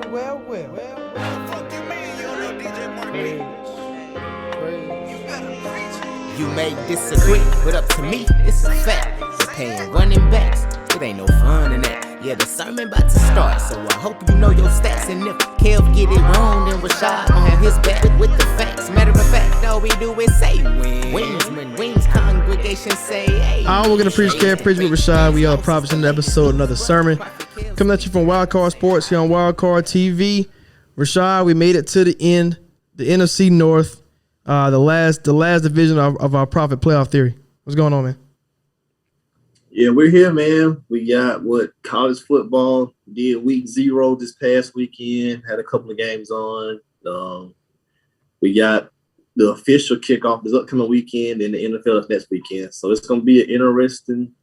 You may disagree, but up to me, it's a fact. We're paying running backs, it ain't no fun in that. Yeah, the sermon about to start, so I hope you know your stats. And if Kev get it wrong, then Rashad gon' have his back with the facts. Matter of fact, all we do is say wings. When wings congregation say, hey. We're gonna preach Kev, preach with Rashad. We are prophets in the episode, another sermon. Coming at you from Wildcard Sports here on Wildcard TV. Rashad, we made it to the end, the NFC North, the last division of our Prophet playoff theory. What's going on, man? Yeah, we're here, man. We got college football did week 0 this past weekend. Had a couple of games on. We got the official kickoff this upcoming weekend, and the NFL next weekend. So it's going to be an interesting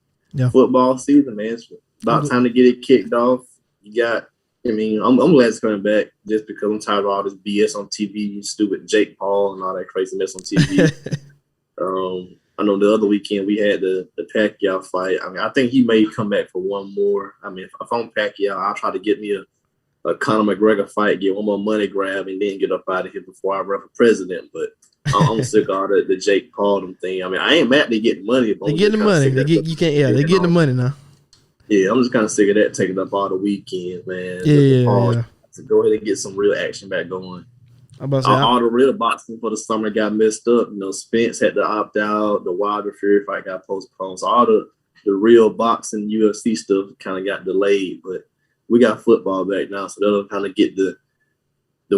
football season, man. It's about time to get it kicked off. I'm glad it's coming back just because I'm tired of all this BS on TV, stupid Jake Paul and all that crazy mess on TV. I know the other weekend we had the Pacquiao fight. I mean, I think he may come back for one more. I mean, if I'm Pacquiao, I'll try to get me a Conor McGregor fight, get one more money grab, and then get up out of here before I run for president. But I'm sick of all the Jake Paul thing. I mean, I ain't mad they getting money. They getting the money. They're getting the money now. Yeah, I'm just kind of sick of that taking up all the weekend, man. Yeah. To go ahead and get some real action back going. I'm about to say, all the real boxing for the summer got messed up. You know, Spence had to opt out. The Wilder Fury fight got postponed. So all the real boxing UFC stuff kind of got delayed. But we got football back now, so that'll kind of get the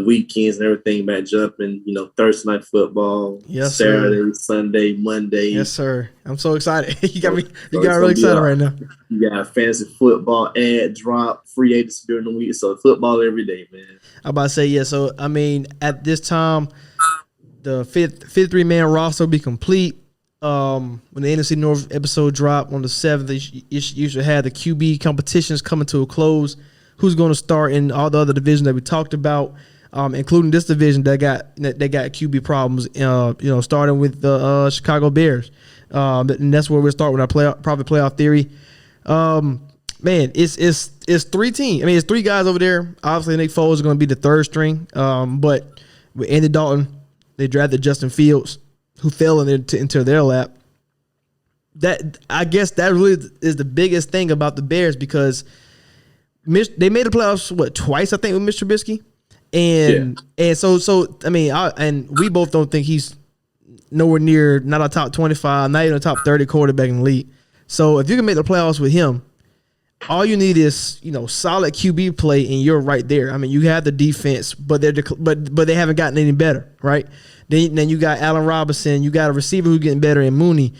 weekends and everything back jumping. You know, Thursday night football, Saturday, Sunday, Monday. Yes, sir. I'm so excited. You got really excited right now. You got fantasy football, ad drop, free agency during the week. So football every day, man. I'm about to say, yeah. So, I mean, at this time, the 53-man roster will be complete. When the NFC North episode drop on the 7th, you should have the QB competitions coming to a close. Who's going to start in all the other divisions that we talked about, including this division that got QB problems. Starting with the Chicago Bears, and that's where we'll start with our Prophet playoff theory. Man, it's 3 teams. I mean, it's 3 guys over there. Obviously, Nick Foles is going to be the third string. But with Andy Dalton, they drafted Justin Fields, who fell into their lap. That, I guess, that really is the biggest thing about the Bears, because they made the playoffs twice, I think, with Mr. Trubisky, and so I mean, and we both don't think he's nowhere near, not a top 25, not even a top 30 quarterback in the league. So if you can make the playoffs with him, all you need is solid QB play, and you're right there. I mean, you have the defense, but they haven't gotten any better, right? Then you got Allen Robinson, you got a receiver who's getting better in Mooney,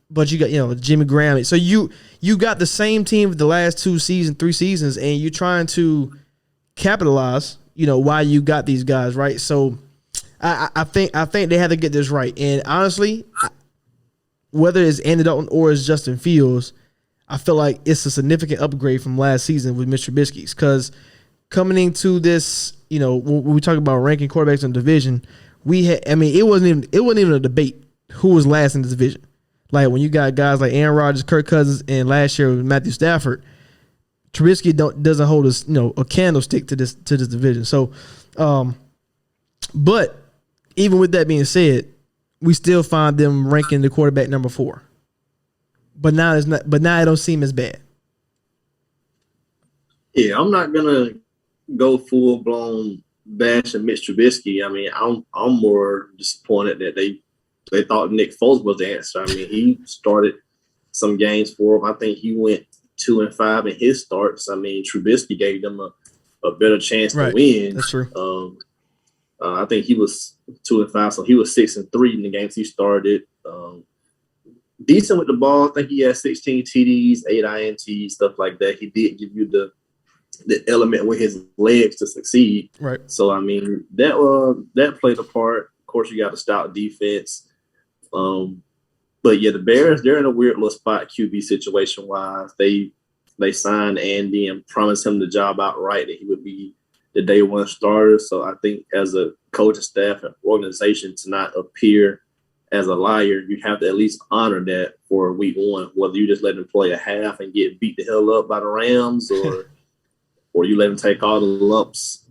but you got Jimmy Graham. So you got the same team for the last 3 seasons, and you're trying to capitalize, why you got these guys, right? So I think they have to get this right. And honestly, whether it's Andy Dalton or it's Justin Fields, I feel like it's a significant upgrade from last season with Mr. Trubisky's, because coming into this, when we talk about ranking quarterbacks in the division, it wasn't even a debate who was last in the division. Like when you got guys like Aaron Rodgers, Kirk Cousins, and last year with Matthew Stafford, Trubisky doesn't hold a candlestick to this division. So, but even with that being said, we still find them ranking the quarterback number 4. But now it's not. But now it don't seem as bad. Yeah, I'm not gonna go full blown bashing Mitch Trubisky. I mean, I'm more disappointed that they thought Nick Foles was the answer. I mean, he started some games for him. I think he went 2-5 in his starts. I mean, Trubisky gave them a better chance to win. That's true. I think he was 2-5, so he was 6-3 in the games he started. Decent with the ball. I think he had 16 TDs, 8 INTs, stuff like that. He did give you the element with his legs to succeed. Right. So I mean, that played a part. Of course, you got a stout defense. But yeah, the Bears, they're in a weird little spot QB situation wise. They signed Andy and promised him the job outright, that he would be the day one starter. So I think as a coaching staff and organization, to not appear as a liar, you have to at least honor that for week 1, whether you just let him play a half and get beat the hell up by the Rams, or you let him take all the lumps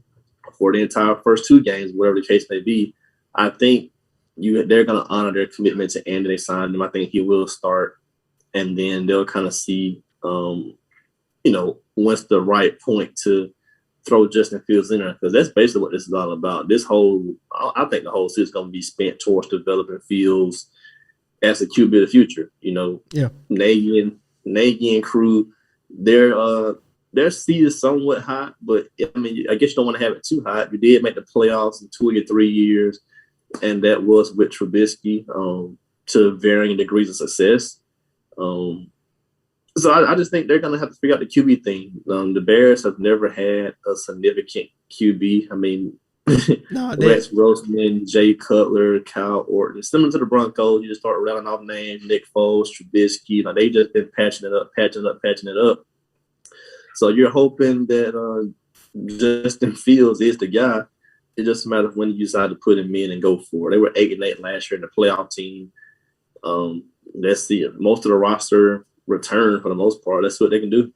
for the entire first 2 games, whatever the case may be. I think they're going to honor their commitment to Andy. They signed him. I think he will start, and then they'll kind of see, what's the right point to throw Justin Fields in there, because that's basically what this is all about. I think the whole season is going to be spent towards developing Fields as a QB of the future. Nagy and crew, their seat is somewhat hot, but I mean, I guess you don't want to have it too hot. You did make the playoffs in 2 or 3 years, and that was with Trubisky to varying degrees of success. So I just think they're going to have to figure out the QB thing. The Bears have never had a significant QB. I mean, Rex Grossman, Jay Cutler, Kyle Orton. Similar to the Broncos, you just start rattling off names, Nick Foles, Trubisky. Like, they just been patching it up. So you're hoping that Justin Fields is the guy. It just matters when you decide to put him in and go for it. They were 8-8 last year in the playoff team. Let's see. Most of the roster return for the most part. That's what they can do.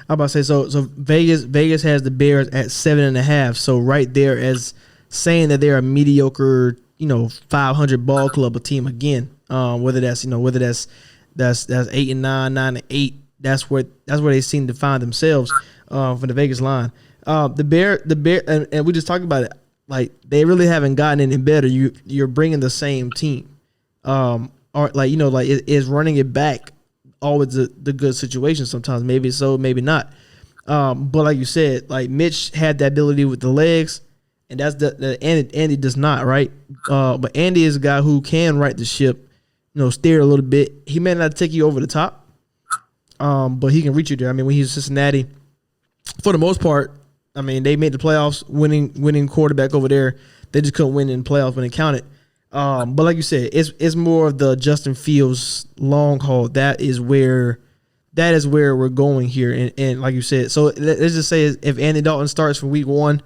I'm about to say, so Vegas has the Bears at 7.5. So right there, as saying that they're a mediocre, 500 ball club, a team again. Whether that's 8-9, 9-8. That's where they seem to find themselves for the Vegas line. The Bear, and we just talked about it. Like, they really haven't gotten any better. You're bringing the same team, is running it back always the good situation sometimes. Maybe so, maybe not. But like you said, like, Mitch had that ability with the legs, and that's Andy does not, right? But Andy is a guy who can right the ship, steer a little bit. He may not take you over the top, but he can reach you there. I mean, when he's Cincinnati, for the most part, I mean, they made the playoffs, winning quarterback over there. They just couldn't win in the playoffs when it counted. But like you said, it's more of the Justin Fields long haul. That is where we're going here. And like you said, so let's just say if Andy Dalton starts for week 1,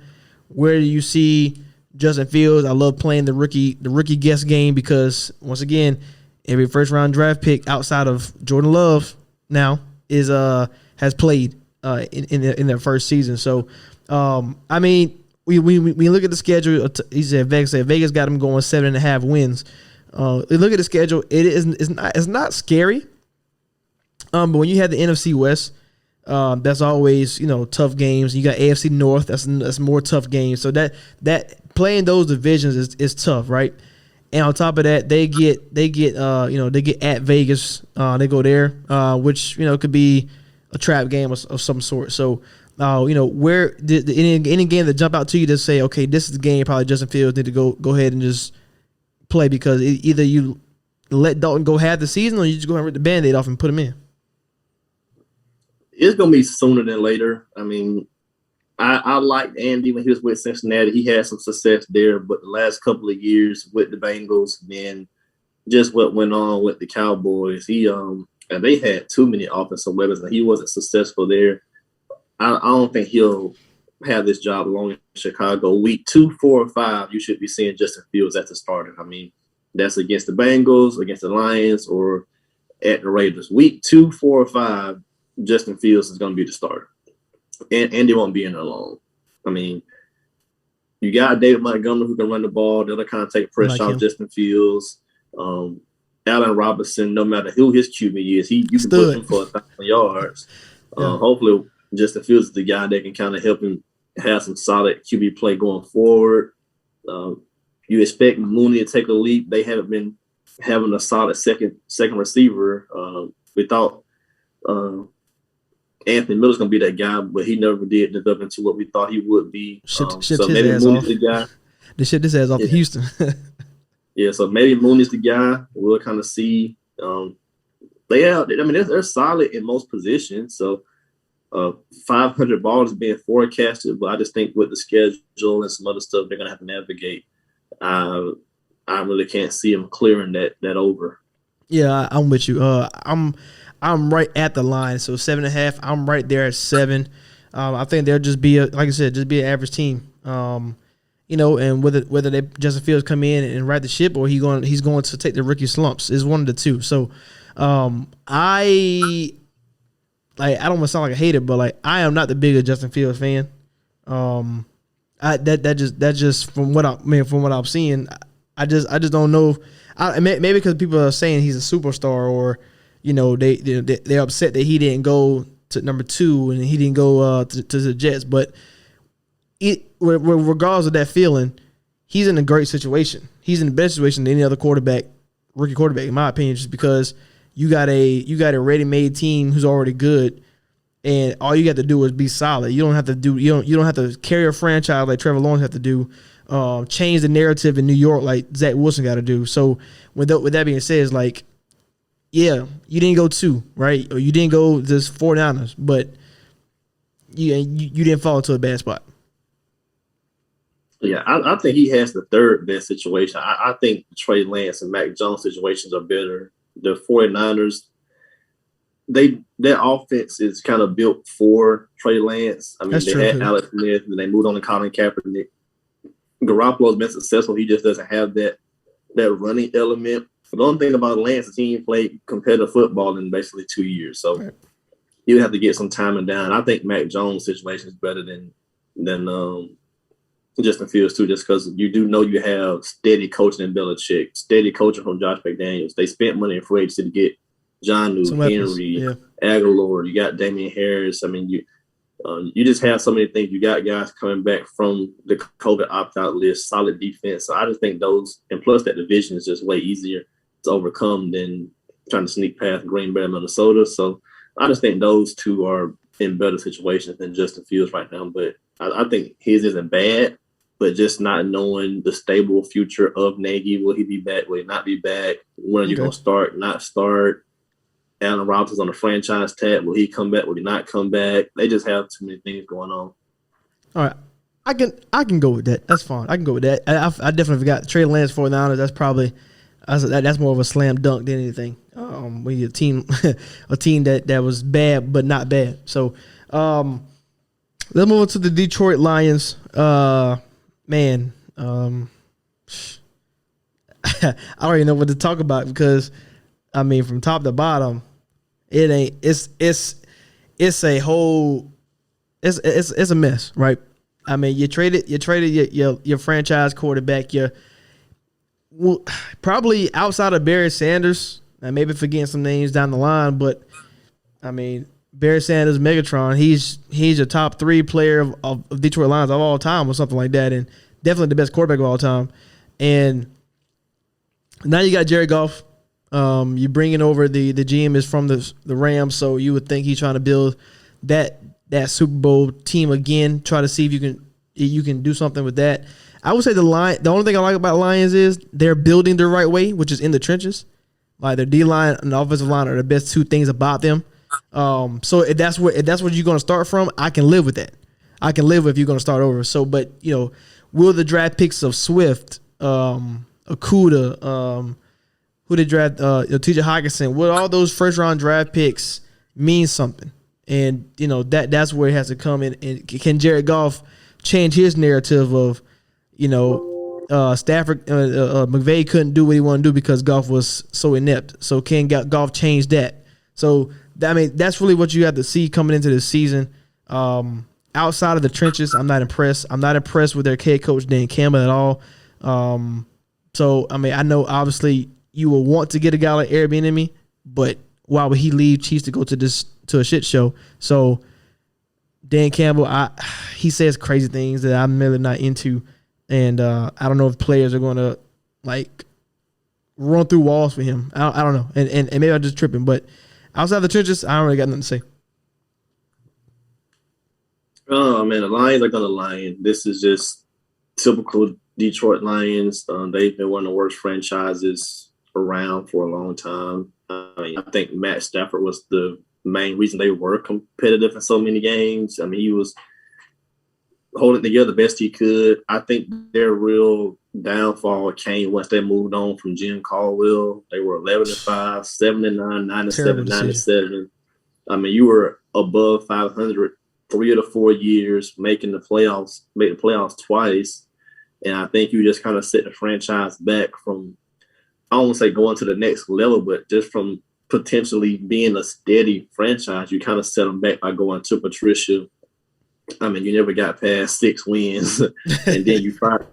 where do you see Justin Fields? I love playing the rookie guess game, because once again, every first round draft pick outside of Jordan Love now has played in their first season. So I mean, we look at the schedule. He said Vegas got him going 7.5 wins. We look at the schedule. It's not scary. But when you have the NFC West, that's always tough games. You got AFC North. That's more tough games. So that playing those divisions is tough, right? And on top of that, they get at Vegas. They go there, which could be a trap game of some sort. So. Where any game that jump out to you to say, okay, this is the game probably Justin Fields need to go ahead and just play, because either you let Dalton go half the season, or you just go ahead and rip the Band-Aid off and put him in? It's going to be sooner than later. I mean, I liked Andy when he was with Cincinnati. He had some success there, but the last couple of years with the Bengals, then just what went on with the Cowboys, and they had too many offensive weapons, and he wasn't successful there. I don't think he'll have this job long in Chicago. Week 2, 4, or 5, you should be seeing Justin Fields as the starter. I mean, that's against the Bengals, against the Lions, or at the Raiders. Week 2, 4, or 5, Justin Fields is going to be the starter. And Andy won't be in there long. I mean, you got David Montgomery who can run the ball. That'll kind of take pressure off Justin Fields. Allen Robinson, no matter who his QB is, you can put him for 1,000 yards. Hopefully, Justin Fields is the guy that can kind of help him have some solid QB play going forward. You expect Mooney to take a leap. They haven't been having a solid second receiver. We thought Anthony Miller's going to be that guy, but he never did develop into what we thought he would be. So maybe Mooney's the guy. They shipped his ass off to Houston. Yeah, so maybe Mooney's the guy. We'll kind of see. They're solid in most positions. So 500 balls is being forecasted, but I just think with the schedule and some other stuff they're going to have to navigate, I really can't see them clearing that over. Yeah, I'm with you. I'm right at the line, so 7.5. I'm right there at 7. I think they'll just be like I said, just be an average team. And whether they Justin Fields come in and right the ship, or he's going to take the rookie slumps, is one of the two. So I don't want to sound like a hater, but I am not the biggest Justin Fields fan. I That just from what I'm seeing, I just don't know. Maybe because people are saying he's a superstar, or they're upset that he didn't go to number 2 and he didn't go to the Jets. But regardless of that feeling, he's in a great situation. He's in the best situation than any other rookie quarterback, in my opinion, just because you got a ready-made team who's already good, and all you got to do is be solid. You don't have to carry a franchise like Trevor Lawrence have to do. Change the narrative in New York like Zach Wilson got to do. So with that being said, it's like, yeah, you didn't go 2, right? Or you didn't go just 49ers, but you didn't fall into a bad spot. Yeah, I think he has the third best situation. I think Trey Lance and Mac Jones situations are better. The 49ers, their offense is kind of built for Trey Lance. I mean, they had Alex Smith, and they moved on to Colin Kaepernick. Garoppolo's been successful. He just doesn't have that running element. The only thing about Lance is he ain't played competitive football in basically 2 years. So you have to get some timing down. I think Mac Jones' situation is better than Justin Fields too, just because you do know you have steady coaching in Belichick, steady coaching from Josh McDaniels. They spent money in free agency to get Jonnu, Henry, Aguilar. You got Damian Harris. I mean, you just have so many things. You got guys coming back from the COVID opt-out list, solid defense. So I just think those, and plus that division is just way easier to overcome than trying to sneak past Green Bay and Minnesota. So I just think those two are in better situations than Justin Fields right now. But I think his isn't bad, but just not knowing the stable future of Nagy. Will he be back? Will he not be back? When are you going to start, not start? Allen Robinson's on the franchise tag. Will he come back? Will he not come back? They just have too many things going on. All right. I can go with that. That's fine. I can go with that. I definitely forgot Trey Lance 49ers. That's more of a slam dunk than anything. When you're a team that was bad but not bad. So let's move on to the Detroit Lions. I don't even know what to talk about because I mean from top to bottom, it's a mess, right? I mean, you traded your franchise quarterback, probably outside of Barry Sanders, and maybe forgetting some names down the line, but I mean, Barry Sanders, Megatron, he's a top 3 player of Detroit Lions of all time or something like that, and definitely the best quarterback of all time. And now you got Jared Goff. You bringing over the GM is from the Rams, so you would think he's trying to build that Super Bowl team again. Try to see if you can do something with that. I would say the only thing I like about Lions is they're building the right way, which is in the trenches. Like their D line and the offensive line are the best 2 things about them. So if that's what you're going to start from, I can live with that. I can live with if you're going to start over. So, but will the draft picks of Swift, Okuda, who they draft, T.J. Hockenson, will all those first round draft picks mean something? And that's where it has to come in. And can Jared Goff change his narrative of, Stafford, McVay couldn't do what he wanted to do because Goff was so inept. So can Goff change that? So that's really what you have to see coming into this season. Outside of the trenches, I'm not impressed. I'm not impressed with their head coach Dan Campbell at all. So I know obviously you will want to get a guy like Airbnb, but why would he leave Chiefs to go to a shit show? So Dan Campbell, he says crazy things that I'm really not into, and I don't know if players are going to like run through walls for him. I don't know, and maybe I'm just tripping, but outside the trenches, I don't really got nothing to say. Oh man, the Lions are gonna Lion. This is just typical Detroit Lions. They've been one of the worst franchises around for a long time. I think Matt Stafford was the main reason they were competitive in so many games. I mean, he was holding together the best he could. I think their real downfall came once they moved on from Jim Caldwell. They were 11-5, 7-9, 9-7, 9-7. I mean, you were above 500 3 of the 4 years, making the playoffs twice. And I think you just kind of set the franchise back from, I don't want to say going to the next level, but just from potentially being a steady franchise, you kind of set them back by going to Patricia I mean, you never got past 6 wins, and then you fired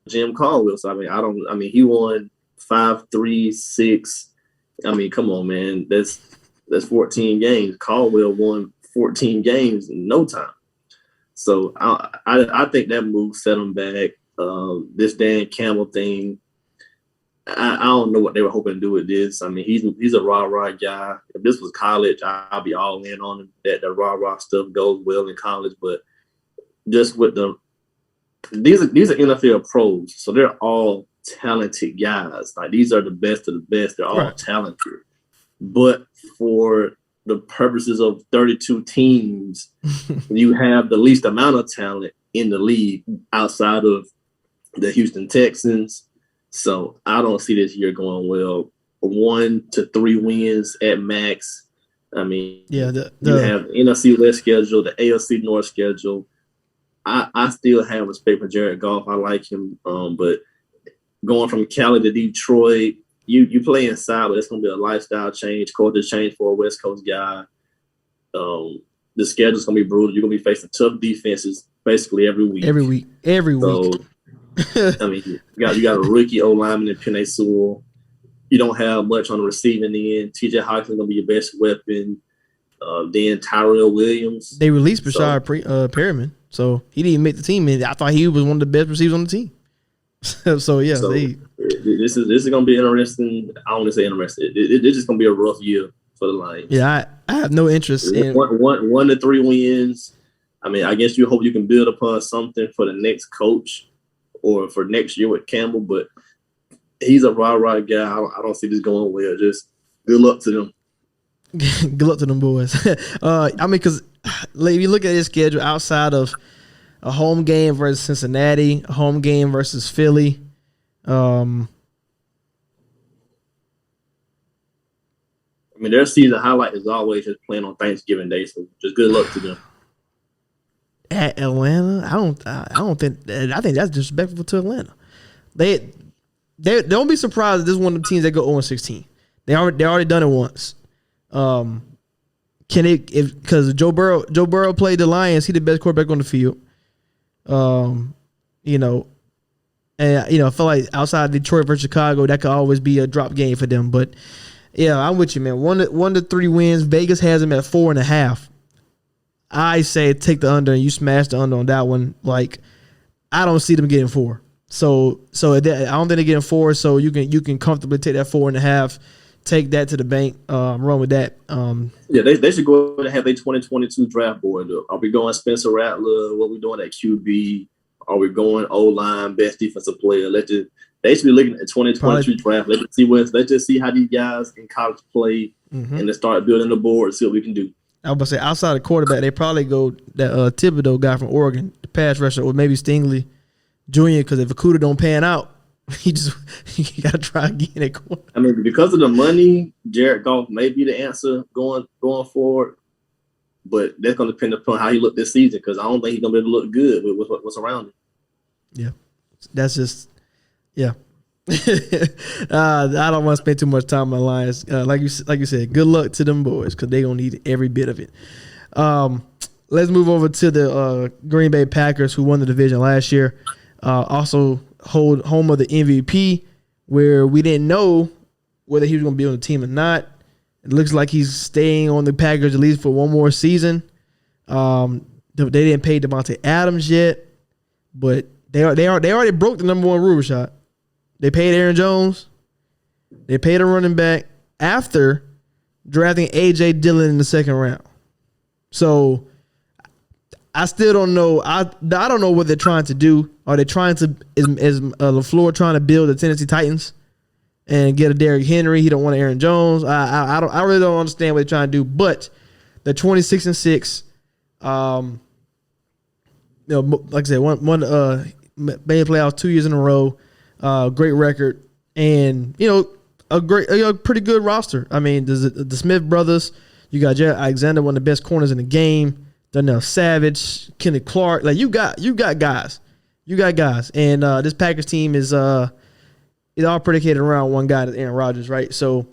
Jim Caldwell. So I mean, he won 5, 3, 6. I mean, come on, man. That's 14 games. Caldwell won 14 games in no time. So I think that move set him back. This Dan Campbell thing, I don't know what they were hoping to do with this. I mean, he's a rah-rah guy. If this was college, I'll be all in on him, that the rah-rah stuff goes well in college. But just with these are NFL pros, so they're all talented guys. Like, these are the best of the best. They're all talented. But for the purposes of 32 teams, you have the least amount of talent in the league outside of the Houston Texans. So I don't see this year going well. 1 to 3 wins at max. I mean, you have the NFC West schedule, the AFC North schedule. I still have respect for Jared Goff. I like him. But going from Cali to Detroit, you play inside, but it's going to be a lifestyle change, culture change for a West Coast guy. The schedule's going to be brutal. You're going to be facing tough defenses basically every week. Every week. I mean, you got a rookie O-lineman in Penei Sewell. You don't have much on the receiving end. TJ Hawkinson's going to be your best weapon. Then Tyrell Williams. They released Rashad Perriman, so he didn't even make the team. And I thought he was one of the best receivers on the team. This is going to be interesting. I don't want to say interesting. It's just going to be a rough year for the Lions. Yeah, I have no interest in 1 to 3 wins. I mean, I guess you hope you can build upon something for the next coach or for next year with Campbell, but he's a rah-rah guy. I don't see this going well. Just good luck to them. Good luck to them boys. I mean, because if you look at his schedule outside of a home game versus Cincinnati, a home game versus Philly, I mean, their season highlight is always just playing on Thanksgiving Day, so just good luck to them. At Atlanta, I think that's disrespectful to Atlanta. They don't be surprised if this is one of the teams that go 0-16. They already done it once. Because Joe Burrow played the Lions, he the best quarterback on the field. I feel like outside Detroit versus Chicago, that could always be a drop game for them. But yeah, I'm with you, man. 1 to 3 wins. Vegas has them at 4.5. I say take the under, and you smash the under on that one. Like, I don't see them getting 4. So I don't think they're getting 4. So you can comfortably take that 4.5, take that to the bank, run with that. Yeah, they should go and have their 2022 draft board up. Are we going Spencer Rattler? What we doing at QB? Are we going O-line, best defensive player? They should be looking at 2022 draft. Let's just see how these guys in college play, and then start building the board and see what we can do. I was about to say, outside of quarterback, they probably go that Thibodeau guy from Oregon, the pass rusher, or maybe Stingley Jr., because if Akuda don't pan out, you got to try again at corner. I mean, because of the money, Jared Goff may be the answer going forward, but that's going to depend upon how he look this season, because I don't think he's going to be able to look good with what's around him. Yeah. That's just – yeah. I don't want to spend too much time on Lions. Like you said, good luck to them boys, because they're going to need every bit of it. Let's move over to the Green Bay Packers, who won the division last year. Also hold home of the MVP, where we didn't know whether he was going to be on the team or not. It looks like he's staying on the Packers at least for one more season. They didn't pay Devontae Adams yet, but they already broke the number one rule, Rashad. They paid Aaron Jones. They paid a running back after drafting A.J. Dillon in the second round. So I still don't know. I don't know what they're trying to do. Are they trying to is LaFleur trying to build the Tennessee Titans and get a Derrick Henry? He don't want Aaron Jones. I really don't understand what they're trying to do. But they're 26-6. Like I said, one made playoffs 2 years in a row. Great record, and a pretty good roster. I mean, the Smith brothers. You got Jared Alexander, one of the best corners in the game. Darnell Savage, Kenny Clark. Like you got guys. And this Packers team is it's all predicated around one guy, Aaron Rodgers, right? So,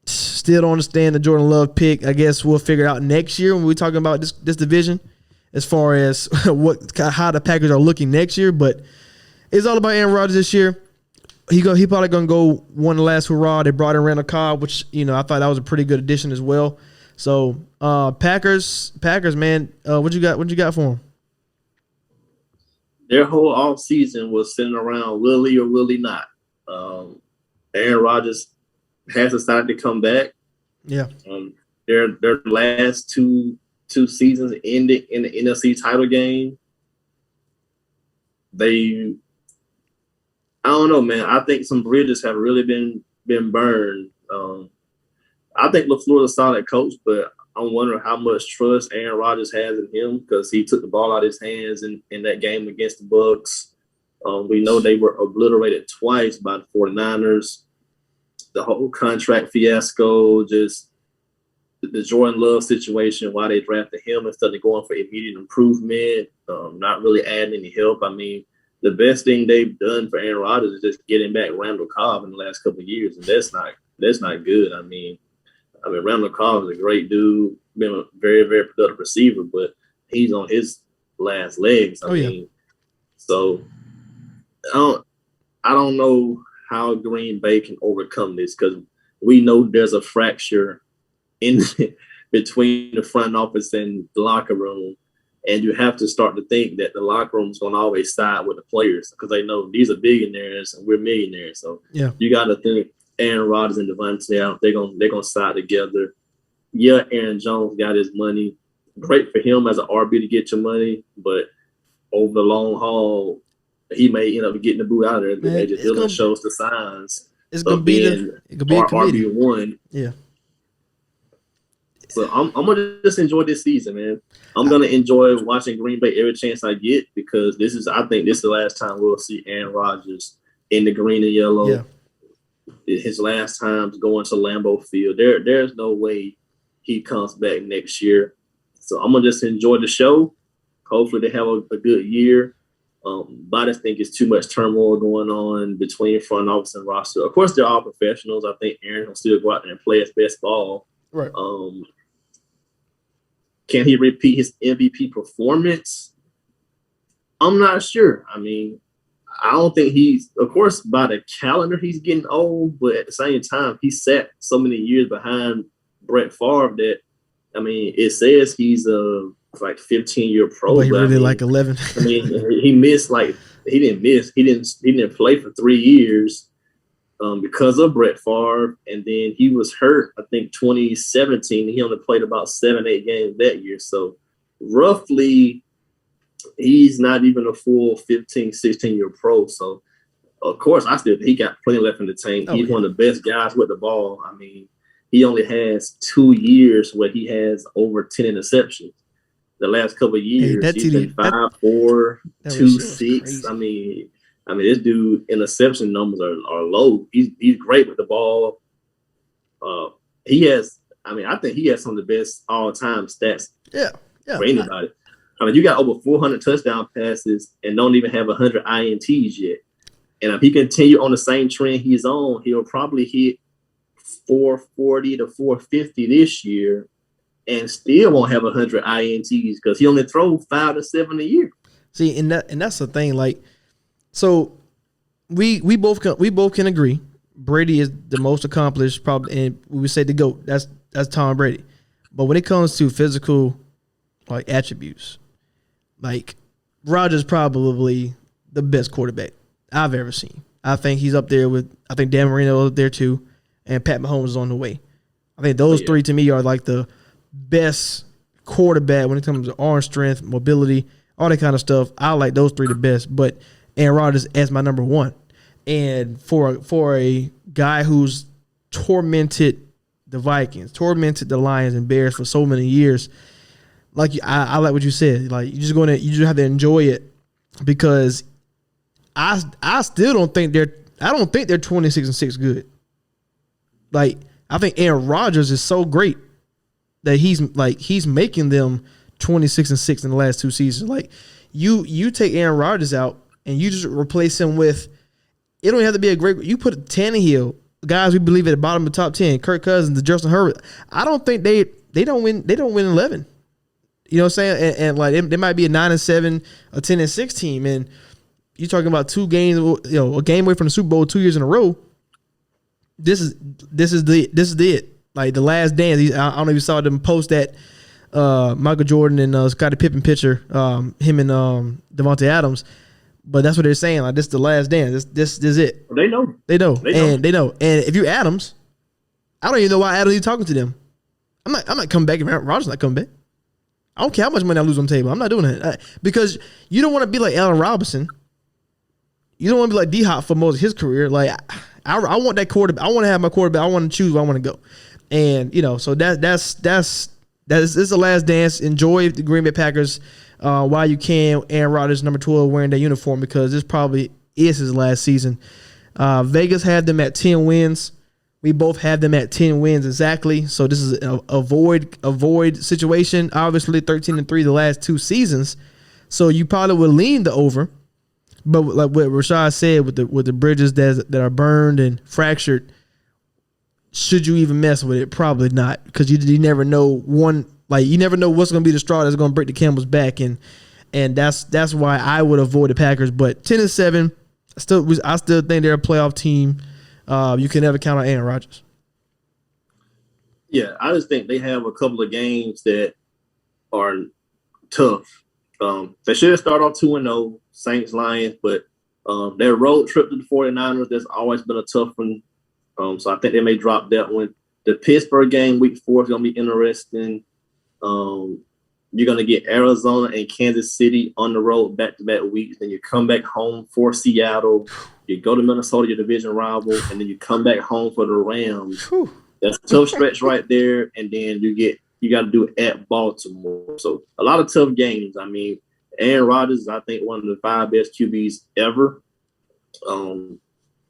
still don't understand the Jordan Love pick. I guess we'll figure it out next year when we're talking about this division, as far as how the Packers are looking next year. But it's all about Aaron Rodgers this year. He probably gonna go one last hurrah. They brought in Randall Cobb, which I thought that was a pretty good addition as well. So Packers, man, what you got for them? Their whole off season was centered around will he or will he not. Aaron Rodgers has decided to come back. Yeah. Their last two seasons ended in the NFC title game. I don't know, man. I think some bridges have really been burned. I think LaFleur's a solid coach, but I'm wondering how much trust Aaron Rodgers has in him because he took the ball out of his hands in that game against the Bucs. We know they were obliterated twice by the 49ers. The whole contract fiasco, just the Jordan Love situation, why they drafted him instead of going for immediate improvement, not really adding any help. I mean, the best thing they've done for Aaron Rodgers is just getting back Randall Cobb in the last couple of years, and that's not good. I mean, Randall Cobb is a great dude, been a very, very productive receiver, but he's on his last legs. I mean, so I don't know how Green Bay can overcome this because we know there's a fracture in between the front office and the locker room, and you have to start to think that the locker room is going to always side with the players because they know these are billionaires and we're millionaires. So you got to think Aaron Rodgers and Devontae out. They're gonna side together. Yeah, Aaron Jones got his money. Great for him as an RB to get your money, but over the long haul, he may end up getting the boot out of there. They just still shows the signs. It's gonna be a committee. RB1. Yeah. So I'm gonna just enjoy this season, man. I'm gonna enjoy watching Green Bay every chance I get because I think this is the last time we'll see Aaron Rodgers in the green and yellow. Yeah. His last time going to Lambeau Field. There's no way he comes back next year. So I'm gonna just enjoy the show. Hopefully they have a good year. But I just think it's too much turmoil going on between front office and roster. Of course, they're all professionals. I think Aaron will still go out there and play his best ball. Right. Can he repeat his MVP performance? I'm not sure. I mean, I don't think of course, by the calendar, he's getting old, but at the same time, he sat so many years behind Brett Favre that, I mean, it says he's like 15-year pro. But he really like 11. I mean, he didn't play for 3 years because of Brett Favre, and then he was hurt, I think, 2017. He only played about 7-8 games that year. So roughly, he's not even a full 15, 16-year pro. So, of course, I still think he got plenty left in the tank. He's one of the best guys with the ball. I mean, he only has 2 years where he has over 10 interceptions. The last couple of years, he's been 5'4", 2'6". I mean, this dude interception numbers are low. He's great with the ball. I think he has some of the best all-time stats. Yeah. For anybody. I mean, you got over 400 touchdown passes and don't even have 100 INTs yet. And if he continue on the same trend he's on, he'll probably hit 440 to 450 this year and still won't have 100 INTs because he only throws 5 to 7 a year. See, and that's the thing. Like, so we both can agree Brady is the most accomplished, probably, and we would say the GOAT. That's Tom Brady. But when it comes to physical like attributes, like Rodgers probably the best quarterback I've ever seen. I think he's up there with Dan Marino up there too, and Pat Mahomes is on the way. I think those three to me are like the best quarterback when it comes to arm strength, mobility, all that kind of stuff. I like those three the best, but Aaron Rodgers as my number one. And for a guy who's tormented the Vikings, tormented the Lions and Bears for so many years, like I like what you said. Like you just have to enjoy it because I still don't think they're 26-6 good. Like I think Aaron Rodgers is so great that he's making them 26-6 in the last 2 seasons. Like you take Aaron Rodgers out and you just replace him with it don't have to be a great. You put Tannehill, guys we believe at the bottom of the top 10, Kirk Cousins, the Justin Herbert. I don't think they don't win. They don't win 11. You know what I'm saying? And like they might be a 9-7, a 10-6 team, and you're talking about 2 games. A game away from the Super Bowl 2 years in a row. This is it. Like the last dance. I don't know if you saw them post that Michael Jordan and Scottie Pippen picture. Him and Devontae Adams. But that's what they're saying. Like this is the last dance. This is it. They know. They know. And if you're Adams, I don't even know why Adams is talking to them. I'm not coming back if Rodgers not coming back. I don't care how much money I lose on the table. I'm not doing that because you don't want to be like Allen Robinson. You don't want to be like D-Hop for most of his career. Like I want that quarterback. I want to have my quarterback. I want to choose where I want to go. And so that's the last dance. Enjoy the Green Bay Packers while you can. Aaron Rodgers, number 12, wearing that uniform because this probably is his last season. Vegas had them at 10 wins. We both have them at 10 wins exactly. So this is a void situation. Obviously 13-3 the last 2 seasons. So you probably would lean the over. But like what Rashad said with the bridges that are burned and fractured, should you even mess with it? Probably not, because you never know you never know what's going to be the straw that's going to break the camel's back, and that's why I would avoid the Packers. But 10-7, I still think they're a playoff team. You can never count on Aaron Rodgers. Yeah, I just think they have a couple of games that are tough. They should start off 2-0, Saints, Lions, but their road trip to the 49ers, that's always been a tough one. So I think they may drop that one. The Pittsburgh game, week 4, is going to be interesting. You're going to get Arizona and Kansas City on the road back-to-back weeks. Then you come back home for Seattle. You go to Minnesota, your division rival, and then you come back home for the Rams. Whew. That's a tough stretch right there. And then you got to do it at Baltimore. So a lot of tough games. I mean, Aaron Rodgers is, I think, one of the 5 best QBs ever.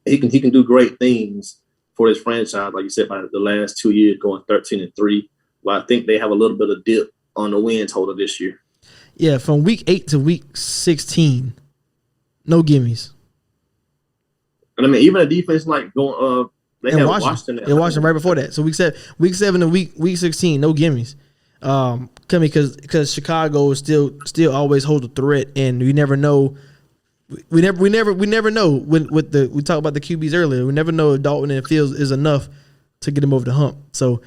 He can do great things for his franchise, like you said, by the last 2 years going 13-3. But I think they have a little bit of dip on the win total this year. Yeah, from week 8 to week 16, no gimmies. And I mean, even a defense like going they have Washington. Yeah, Washington right before that. So week 7 to week 16, no gimmies. Coming because Chicago is still always hold a threat, and we never know. We never know when we talked about the QBs earlier. We never know if Dalton and Fields is enough to get him over the hump. So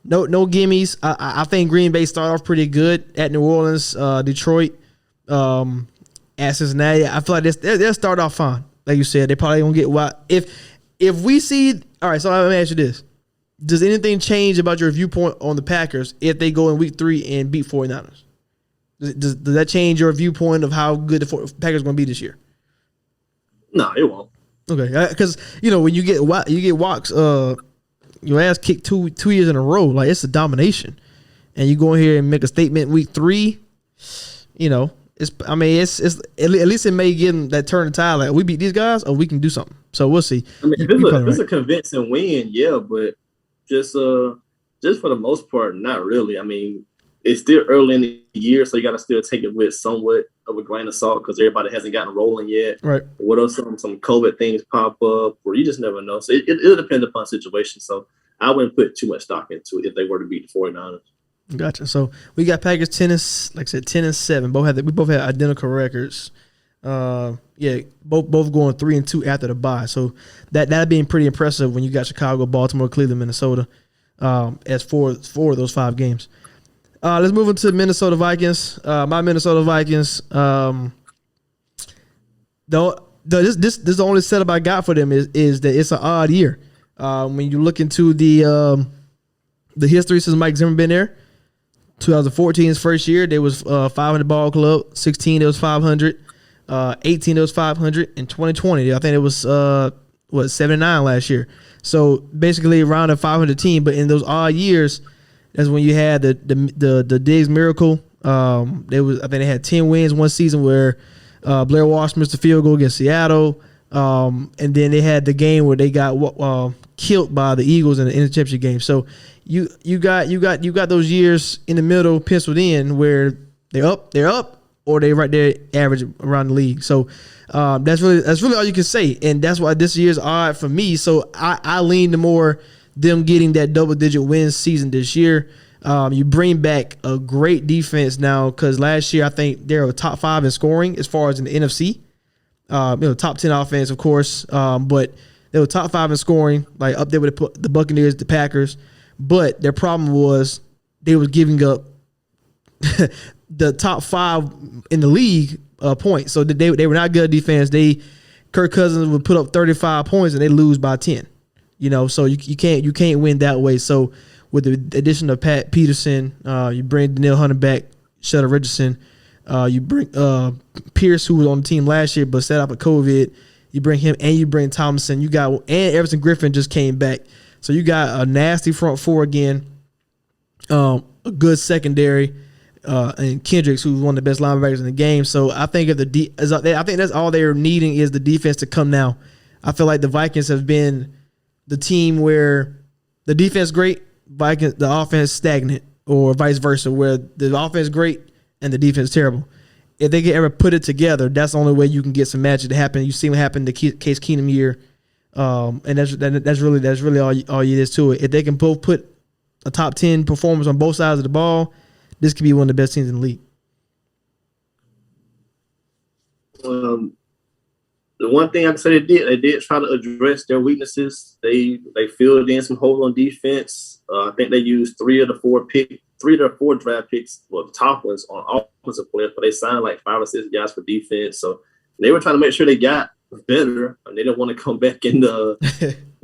no gimmies. I think Green Bay started off pretty good at New Orleans, Detroit, at Cincinnati. I feel like they'll start off fine. Like you said, they probably gonna get wild. If we see, all right. So let me ask you this: does anything change about your viewpoint on the Packers if they go in week 3 and beat 49ers? Does that change your viewpoint of how good the Packers are going to be this year? No, it won't. Okay, because when you get walks, your ass kicked two years in a row, like it's a domination, and you go in here and make a statement week 3. It's at least it may give them that turn of tide, like we beat these guys, or we can do something. So we'll see. I mean, it's a convincing win, yeah, but just for the most part, not really. I mean, it's still early in the year, so you got to still take it with somewhat of a grain of salt because everybody hasn't gotten rolling yet. Right. What if some COVID things pop up, or you just never know. So it'll depend upon situation. So I wouldn't put too much stock into it if they were to beat the 49ers. Gotcha. So we got Packers 10-7. We both had identical records. Both going 3-2 after the bye. So that'd be pretty impressive when you got Chicago, Baltimore, Cleveland, Minnesota, as four of those 5 games. Let's move into the Minnesota Vikings. My Minnesota Vikings. This is the only setup I got for them is that it's an odd year. When you look into the history since Mike Zimmer been there, 2014 his first year, there was 500 ball club. 16 it was 500. 18 it was 500. And 2020 I think it was 79 last year. So basically around a 500 team. But in those odd years, that's when you had the Diggs miracle. I think they had 10 wins one season where Blair Walsh missed a field goal against Seattle. And then they had the game where they got killed by the Eagles in the interception game. So you got those years in the middle penciled in where they're up, or they right there average around the league. So that's really all you can say, and that's why this year's odd for me. So I lean to more them getting that double-digit win season this year. You bring back a great defense now because last year I think they were top 5 in scoring as far as in the NFC. Top 10 offense, of course, but they were top 5 in scoring, like up there with the Buccaneers, the Packers. But their problem was they were giving up the top 5 in the league points. So they were not good at defense. Kirk Cousins would put up 35 points and they lose by 10. So you can't win that way. So with the addition of Pat Peterson, you bring Danielle Hunter back, Sheldon Richardson, you bring Pierce, who was on the team last year but set up with COVID. You bring him and you bring Thomason. And Everson Griffin just came back. So you got a nasty front four again, a good secondary, and Kendricks, who's one of the best linebackers in the game. So I think I think that's all they're needing is the defense to come now. I feel like the Vikings have been the team where the defense great, the offense stagnant, or vice versa, where the offense great and the defense terrible. If they can ever put it together, that's the only way you can get some magic to happen. You see what happened the Case Keenum year, and that's really all it is to it. If they can both put a top 10 performance on both sides of the ball, this could be one of the best teams in the league. The one thing I can say they did try to address their weaknesses. They filled in some holes on defense. I think they used 3 of the 4 draft picks, well, the top ones on offensive players, but they signed like 5 or 6 guys for defense. So they were trying to make sure they got better, and they didn't want to come back in the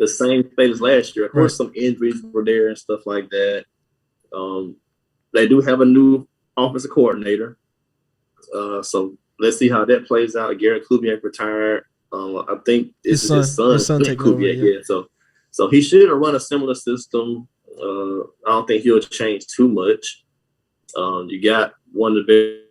same state as last year. Of course, some injuries were there and stuff like that. They do have a new offensive coordinator, so let's see how that plays out. Garrett Kubiak retired. I think it's his son taking over. Yeah. So he should have run a similar system. I don't think he'll change too much. You got one of the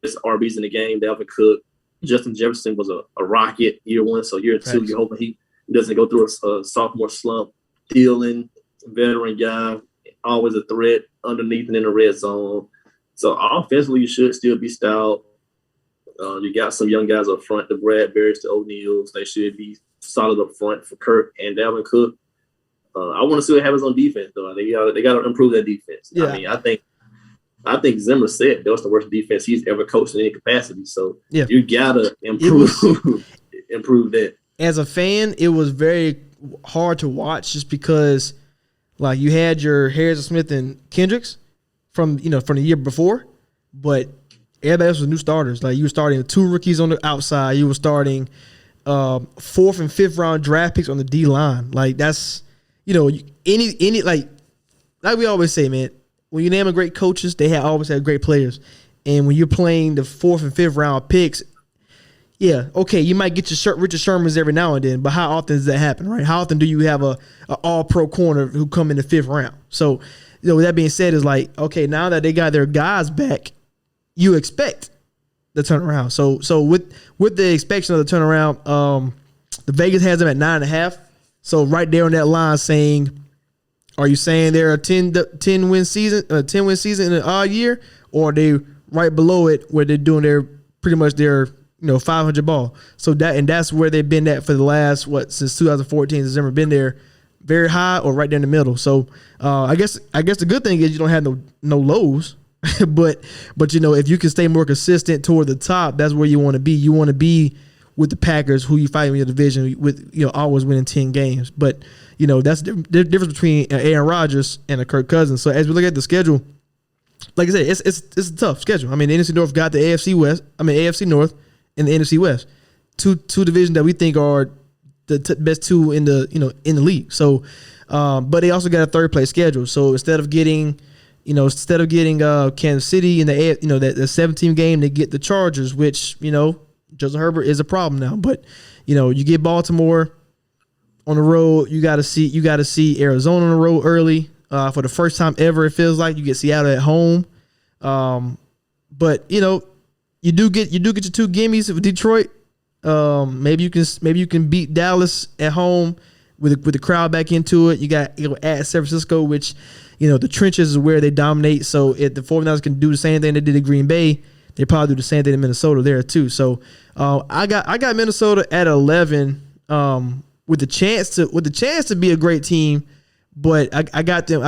best RBs in the game, Dalvin Cook. Justin Jefferson was a rocket year 1, so year 2, you're hoping he doesn't go through a sophomore slump. Thielen, veteran guy, always a threat underneath and in the red zone. So offensively, you should still be stout. You got some young guys up front, the Bradberries, the O'Neills. They should be solid up front for Kirk and Dalvin Cook. I want to see what happens on defense, though. They got to improve that defense. Yeah. I mean, I think Zimmer said that was the worst defense he's ever coached in any capacity. So you gotta improve that. As a fan, it was very hard to watch just because, like, you had your Harrison Smith and Kendricks from the year before, but everybody else was new starters. Like, you were starting 2 rookies on the outside. You were starting 4th and 5th round draft picks on the D line. Like, that's any like we always say, man. When you name a great coaches, they always have great players. And when you're playing the 4th and 5th round picks, you might get your Richard Shermans every now and then, but how often does that happen, right? How often do you have a all-pro corner who come in the 5th round? So, with that being said, is like, okay, now that they got their guys back, you expect the turnaround. So with the expectation of the turnaround, the Vegas has them at 9.5. So right there on that line saying, are you saying they're a 10 win season in an odd year, or are they right below it where they're doing their 500 ball? So that's where they've been at for the last since 2014. Has ever been there, very high or right there in the middle. So I guess the good thing is you don't have no lows, but if you can stay more consistent toward the top, that's where you want to be. You want to be with the Packers, who you fight in your division with, always winning 10 games. But that's the difference between Aaron Rodgers and a Kirk Cousins. So as we look at the schedule, like I said, it's a tough schedule. I mean, the NFC North got the AFC North and the NFC West, two divisions that we think are the best 2 in the in the league. So, but they also got a 3rd place schedule. So instead of getting Kansas City in the that 17 game, they get the Chargers, which Justin Herbert is a problem now. But you get Baltimore on the road. You got to see Arizona on the road early for the first time ever. It feels like you get Seattle at home, but you do get your 2 gimmies with Detroit. Maybe you can beat Dallas at home. with the crowd back into it. You got at San Francisco, which the trenches is where they dominate. So if the 49ers can do the same thing they did at Green Bay, they probably do the same thing in Minnesota there too. So I got Minnesota at 11 with the chance to be a great team, but I got them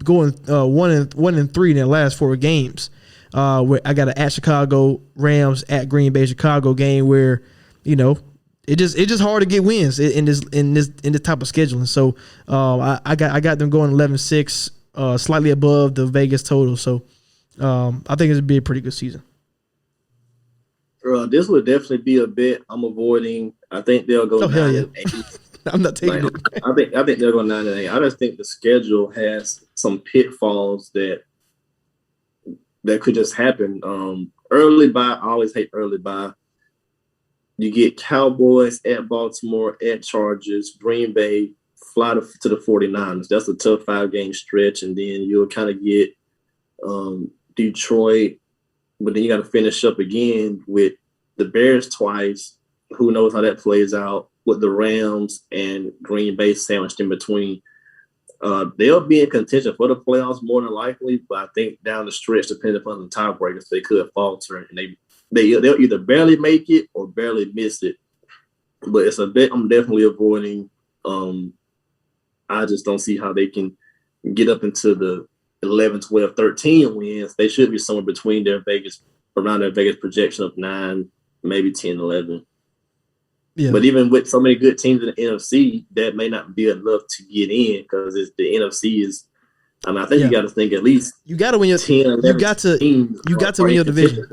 going 1-3 in their last 4 games. Where I got an at Chicago, Rams, at Green Bay, Chicago game where it's just hard to get wins in this type of scheduling. So I got them going 11-6, slightly above the Vegas total. So I think it's be a pretty good season. This would definitely be a bet I'm avoiding. I think they'll go 9-8. I'm not taking it. I think they'll go 9-8. I just think the schedule has some pitfalls that could just happen. Early bye, I always hate early bye. You get Cowboys at Baltimore, at Chargers, Green Bay, fly to the 49ers. That's a tough 5-game stretch. And then you'll kind of get Detroit, but then you got to finish up again with the Bears twice. Who knows how that plays out with the Rams and Green Bay sandwiched in between. They'll be in contention for the playoffs more than likely, but I think down the stretch, depending upon the tiebreakers, they could falter and they'll either barely make it or barely miss it. But it's a bet I'm definitely avoiding. I just don't see how they can get up into the 11, 12, 13 wins. They should be somewhere between around their Vegas projection of 9, maybe 10, 11. Yeah. But even with so many good teams in the NFC, that may not be enough to get in because the NFC is. I mean, I think you got to think at least you got to win your 10, 11 you got to win your division.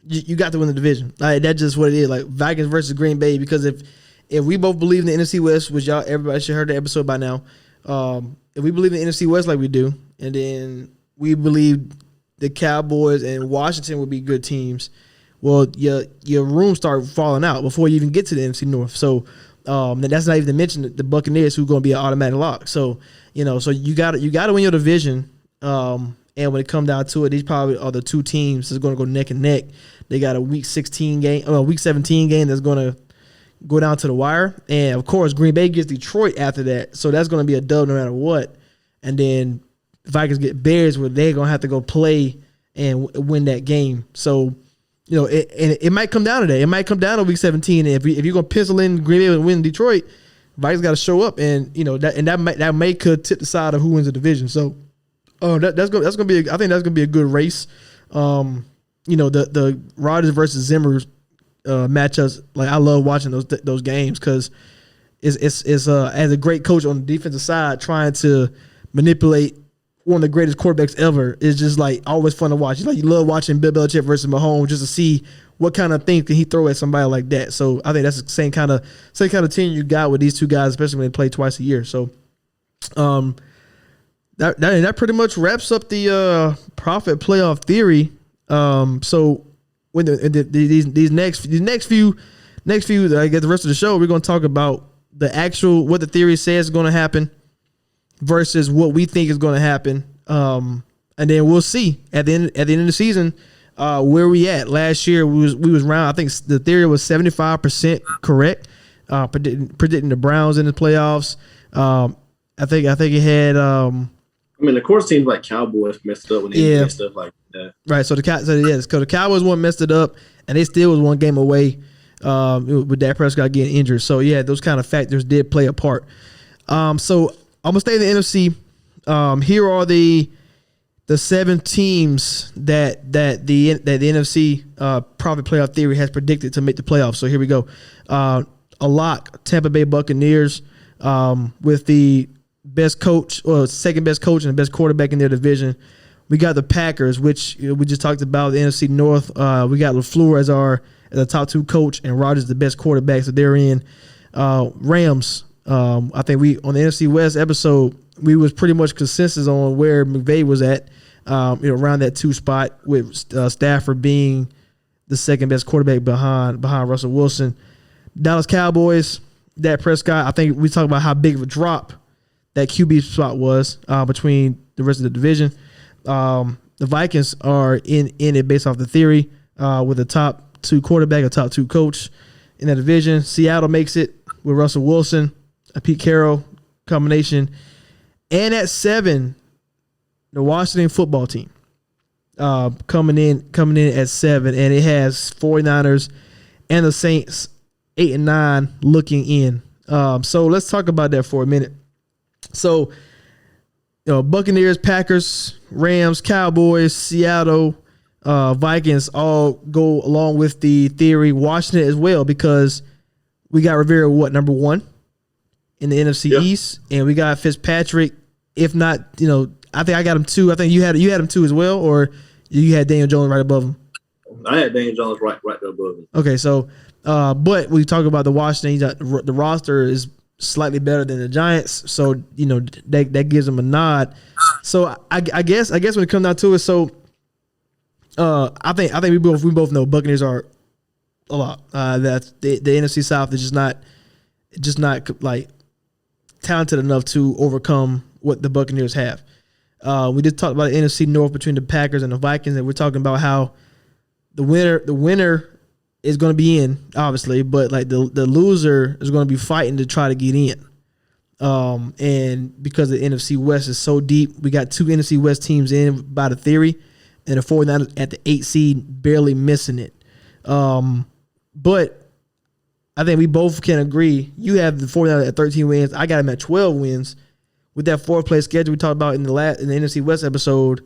You got to win the division. That's just what it is. Like Vikings versus Green Bay. Because if we both believe in the NFC West, which everybody should have heard the episode by now. If we believe in the NFC West like we do, and then we believe the Cowboys and Washington would be good teams. Well, your room start falling out before you even get to the NFC North. So that's not even to mention the Buccaneers, who are going to be an automatic lock. So so you got to win your division. And when it comes down to it, these probably are the two teams that's going to go neck and neck. They got a week 17 game that's going to go down to the wire, and of course Green Bay gets Detroit after that. So that's going to be a dub no matter what. And then Vikings get Bears, where they're going to have to go play and win that game. So. It might come down to that. It might come down to week 17. And if you're gonna pencil in Green Bay and win Detroit, Vikings got to show up, and that may could tip the side of who wins the division. So, that's gonna be. I think that's gonna be a good race. The Rodgers versus Zimmer matchups. Like I love watching those games because it's as a great coach on the defensive side trying to manipulate one of the greatest quarterbacks ever is just like always fun to watch. You love watching Bill Belichick versus Mahomes just to see what kind of things can he throw at somebody like that. So I think that's the same kind of team you got with these two guys, especially when they play twice a year. So that pretty much wraps up the profit playoff theory. So when these next few I guess the rest of the show, we're going to talk about the actual what the theory says is going to happen versus what we think is going to happen, and then we'll see at the end of the season where we at. Last year we was around. I think the theory was 75% correct, predicting the Browns in the playoffs. I think it had. I mean, of course, teams like Cowboys messed up when they did stuff like that. Right. So the Cowboys one messed it up, and they still was one game away with Dak Prescott getting injured. So yeah, those kind of factors did play a part. So I'm gonna stay in the NFC. Here are the 7 teams that the NFC profit playoff theory has predicted to make the playoffs. So here we go. A lock: Tampa Bay Buccaneers with the best coach or second best coach and the best quarterback in their division. We got the Packers, which we just talked about, the NFC North. We got LaFleur as the top 2 coach, and Rodgers the best quarterback, so they're in. Rams. I think we on the NFC West episode we was pretty much consensus on where McVay was at, around that 2 spot with Stafford being the second best quarterback behind Russell Wilson. Dallas Cowboys, Dak Prescott. I think we talked about how big of a drop that QB spot was between the rest of the division. The Vikings are in it based off the theory with a top 2 quarterback, a top 2 coach in that division. Seattle makes it with Russell Wilson. a Pete Carroll combination. And at 7, the Washington football team coming in at 7, and it has 49ers and the Saints 8 and 9 looking in. So let's talk about that for a minute. So, Buccaneers, Packers, Rams, Cowboys, Seattle, Vikings all go along with the theory. Washington as well, because we got Rivera, number 1 in the NFC East, and we got Fitzpatrick. If not, I think I got him 2. I think you had him 2 as well, or you had Daniel Jones right above him. I had Daniel Jones right there above him. Okay, so but we talk about the Washington. The roster is slightly better than the Giants, so that gives them a nod. So I guess when it comes down to it, so I think we both know Buccaneers are a lot. That the NFC South is just not like talented enough to overcome what the Buccaneers have. We just talked about the NFC North between the Packers and the Vikings, and we're talking about how the winner is going to be in, obviously, but like the loser is going to be fighting to try to get in. And because the NFC West is so deep, we got 2 NFC West teams in by the theory, and the 49ers at the 8 seed barely missing it. But I think we both can agree. You have the 49ers at 13 wins. I got them at 12 wins. With that 4th place schedule we talked about in the NFC West episode,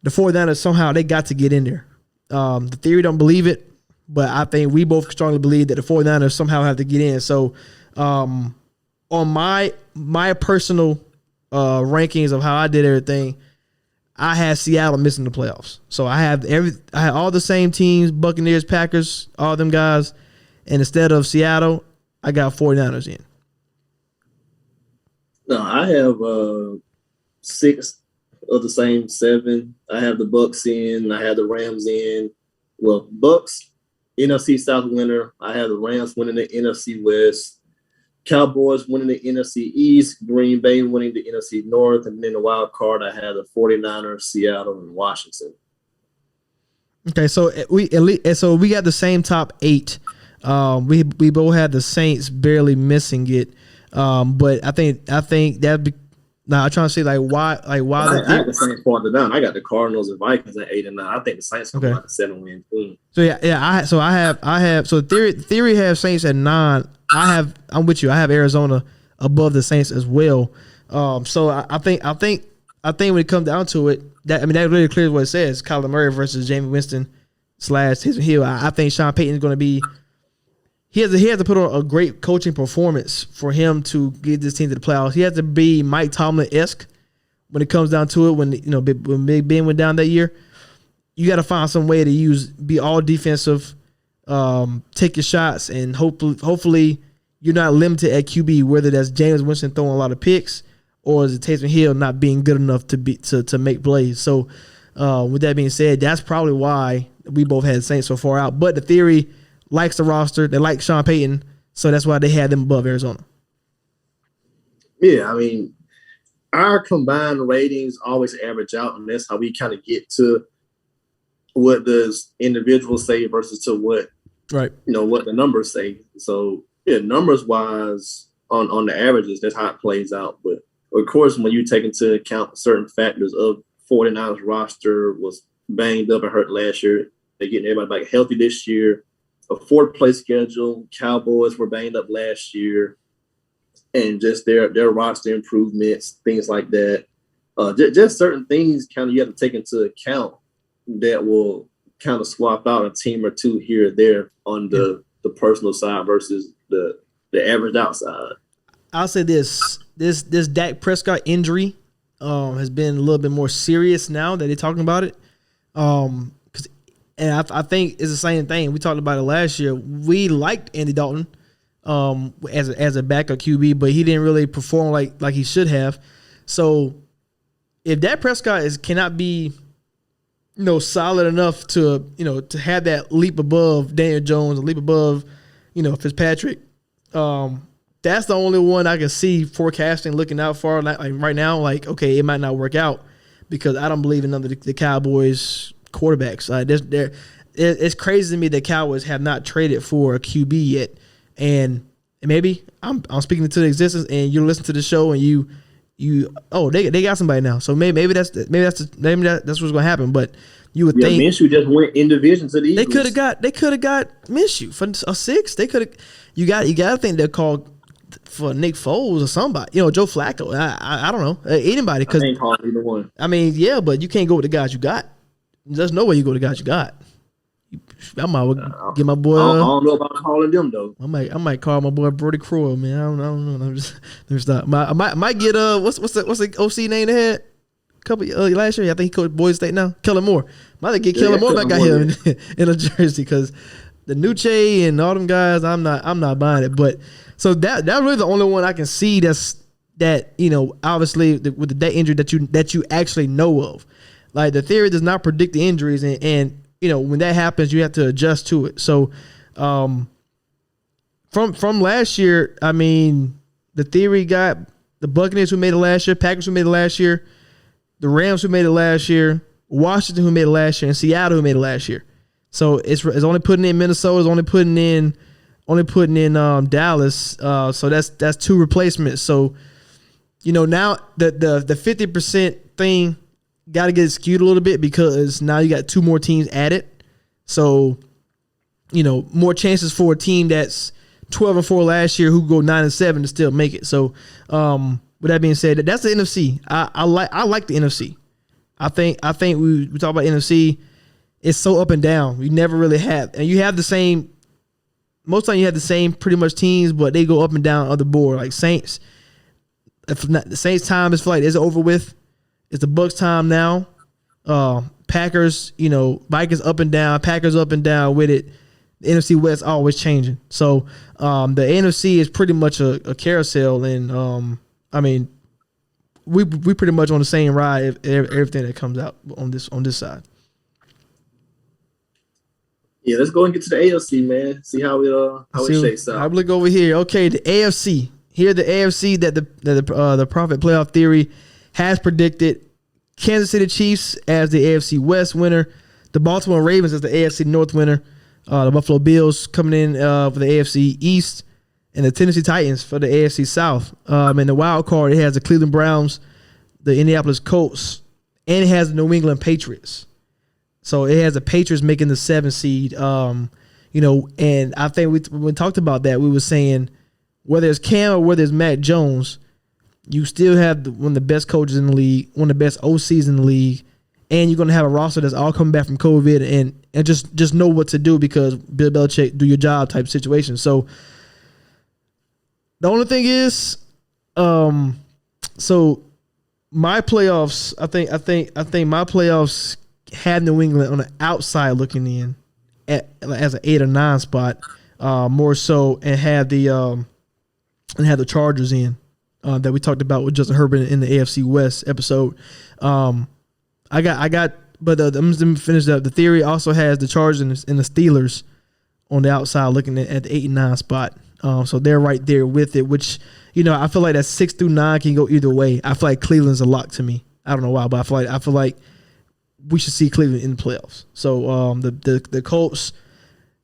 the 49ers somehow they got to get in there. The theory don't believe it, but I think we both strongly believe that the 49ers somehow have to get in. So on my personal rankings of how I did everything, I had Seattle missing the playoffs. So I had all the same teams, Buccaneers, Packers, all them guys, and instead of Seattle, I got 49ers in. No, I have 6 of the same 7. I have the Bucks in. I have the Rams in. Well, Bucks, NFC South winner. I have the Rams winning the NFC West. Cowboys winning the NFC East. Green Bay winning the NFC North. And then the wild card, I have the 49ers, Seattle, and Washington. Okay, so we got the same top 8. We both had the Saints barely missing it. But I think that'd be. Now I'm trying to say why I have the Saints farther down. I got the Cardinals and Vikings at 8 and 9. I think the Saints are about the 7 win team. So I have so theory has Saints at 9. I'm with you. I have Arizona above the Saints as well. So I think when it comes down to it, that really clears what it says. Kyler Murray versus Jameis Winston / Taysom Hill. I think Sean Payton is going to be. He has to put on a great coaching performance for him to get this team to the playoffs. He has to be Mike Tomlin-esque when it comes down to it. When Big Ben went down that year, you got to find some way to be all defensive, take your shots, and hopefully you're not limited at QB. Whether that's Jameis Winston throwing a lot of picks or is it Taysom Hill not being good enough to make plays. So with that being said, that's probably why we both had Saints so far out. But the theory likes the roster. They like Sean Payton, so that's why they had them above Arizona. Yeah, our combined ratings always average out, and that's how we kind of get to what does individuals say versus to what what the numbers say. So yeah, numbers wise on the averages, that's how it plays out. But of course, when you take into account certain factors of 49ers roster was banged up and hurt last year, they're getting everybody back healthy this year. A 4th place schedule. Cowboys were banged up last year, and just their roster improvements, things like that. Just certain things kind of you have to take into account that will kind of swap out a team or two here or there on the personal side versus the average outside. I'll say this Dak Prescott injury has been a little bit more serious now that they're talking about it. And I think it's the same thing. We talked about it last year. We liked Andy Dalton as a backup QB, but he didn't really perform like he should have. So if Dak Prescott cannot be solid enough to have that leap above Daniel Jones, a leap above Fitzpatrick, that's the only one I can see forecasting, looking out for like right now. Like, okay, it might not work out because I don't believe in none of the Cowboys quarterbacks. It's crazy to me that Cowboys have not traded for a QB yet, and maybe I'm speaking into the existence, and you listen to the show, and they got somebody now. So maybe that's what's gonna happen. But you would think Minshew just went in division to the Eagles. They could have got Minshew for a 6. They could have. You got to think they're called for Nick Foles or somebody. Joe Flacco. I don't know anybody, because I ain't calling either one. I mean, yeah, but you can't go with the guys you got. There's no way you go with the guys you got. I might get my boy. I don't know about calling them though. I might call my boy Brody Croyle, man. I don't know. Let me stop. I might get what's the OC name they had a couple last year? I think he coached Boise State now. Kellen Moore. Might get Kellen Moore back out here in a jersey, because the Nuche and all them guys, I'm not buying it. But so that's really the only one I can see that obviously with the injury that you actually know of. Like, the theory does not predict the injuries, and when that happens, you have to adjust to it. So, from last year, I mean, the theory got the Buccaneers who made it last year, Packers who made it last year, the Rams who made it last year, Washington who made it last year, and Seattle who made it last year. So it's only putting in Minnesota, it's only putting in Dallas. So that's 2 replacements. So, now the 50% thing got to get skewed a little bit, because now you got 2 more teams added. So, more chances for a team that's 12-4 last year who go 9-7 to still make it. So, with that being said, that's the NFC. I like the NFC. I think we talk about NFC. It's so up and down. We never really have, and you have the same. Most of the time, you have the same pretty much teams, but they go up and down on the board. Like Saints, if not, the Saints' time is like it's over with. It's the Bucs' time now. Packers, Vikings up and down. Packers up and down with it. The NFC West always changing. So the NFC is pretty much a carousel, and I mean, we pretty much on the same ride. Everything that comes out on this side. Yeah, let's go and get to the AFC, man. See how it shakes out. I look over here. Okay, the AFC. Here, the AFC that the Prophet Playoff Theory has predicted Kansas City Chiefs as the AFC West winner, the Baltimore Ravens as the AFC North winner, the Buffalo Bills coming in for the AFC East, and the Tennessee Titans for the AFC South. And the wild card, it has the Cleveland Browns, the Indianapolis Colts, and it has the New England Patriots. So it has the Patriots making the 7th seed. And I think when we talked about that, we were saying whether it's Cam or whether it's Matt Jones, you still have one of the best coaches in the league, one of the best OCs in the league, and you're going to have a roster that's all coming back from COVID and just know what to do, because Bill Belichick, do your job type situation. So the only thing is, so my playoffs, I think my playoffs had New England on the outside looking in as an 8 or 9 spot, more so, and had the Chargers in. That we talked about with Justin Herbert in the AFC West episode. But I'm just going to finish up. The theory also has the Chargers and the Steelers on the outside looking at the 8 and 9 spot. So they're right there with it, which, I feel like that 6 through 9 can go either way. I feel like Cleveland's a lock to me. I don't know why, but I feel like we should see Cleveland in the playoffs. So the Colts,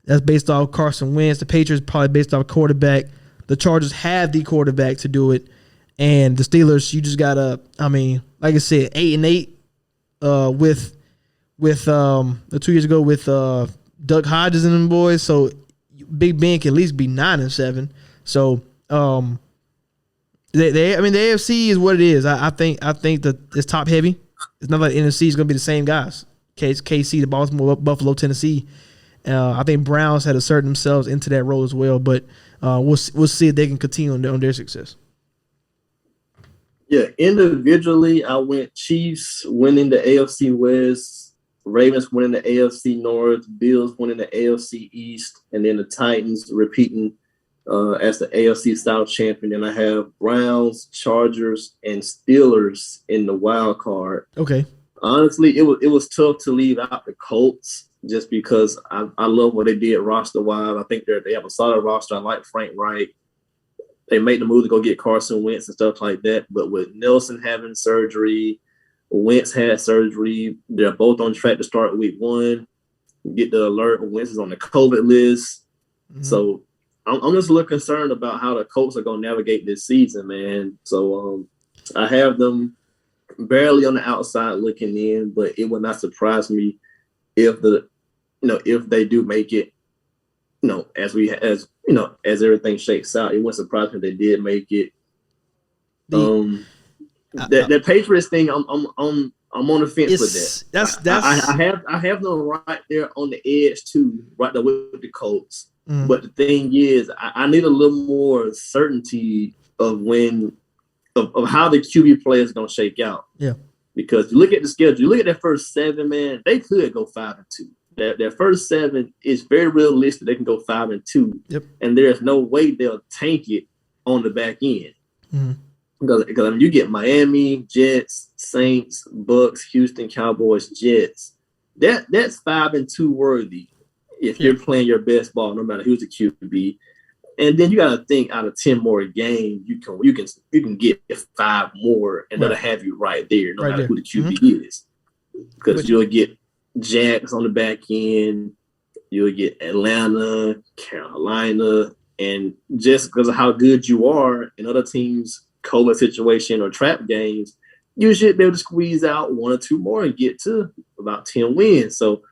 that's based off Carson Wentz. The Patriots probably based off quarterback. The Chargers have the quarterback to do it. And the Steelers, you just gotta, like I said, 8-8 with the 2 years ago with Doug Hodges and them boys. So Big Ben can at least be 9-7. So the AFC is what it is. I think that it's top heavy. It's not like the NFC is gonna be the same guys. KC, the Baltimore, Buffalo, Tennessee. I think Browns had to assert themselves into that role as well. But we'll see if they can continue on their success. Yeah, individually, I went Chiefs winning the AFC West, Ravens winning the AFC North, Bills winning the AFC East, and then the Titans repeating as the AFC South champion. And I have Browns, Chargers, and Steelers in the wild card. Okay. Honestly, it was tough to leave out the Colts just because I love what they did roster-wise. I think they have a solid roster. I like Frank Wright. They made the move to go get Carson Wentz and stuff like that. But with Nelson having surgery, Wentz had surgery, they're both on track to start week 1. You get the alert, Wentz is on the COVID list. Mm-hmm. So I'm just a little concerned about how the Colts are going to navigate this season, man. So I have them barely on the outside looking in, but it would not surprise me if if they do make it. As everything shakes out, it wouldn't surprise me if they did make it. The Patriots thing, I'm on the fence with that. I have them right there on the edge too, right there with the Colts. Mm. But the thing is, I need a little more certainty of how the QB play is going to shake out. Yeah, because you look at the schedule, you look at that first 7, man, they could go 5-2. Their first 7 is very realistic. They can go 5-2, yep. And there's no way they'll tank it on the back end. Mm-hmm. Because I mean, you get Miami, Jets, Saints, Bucks, Houston, Cowboys, Jets. That's 5-2 worthy if you're playing your best ball, no matter who's the QB. And then you got to think out of 10 more games, you can get 5 more, and that'll have you right there, no matter who the QB is. Because you'll get Jags on the back end, you'll get Atlanta, Carolina, and just because of how good you are in other teams' COVID situation or trap games, you should be able to squeeze out 1 or 2 more and get to about 10 wins. So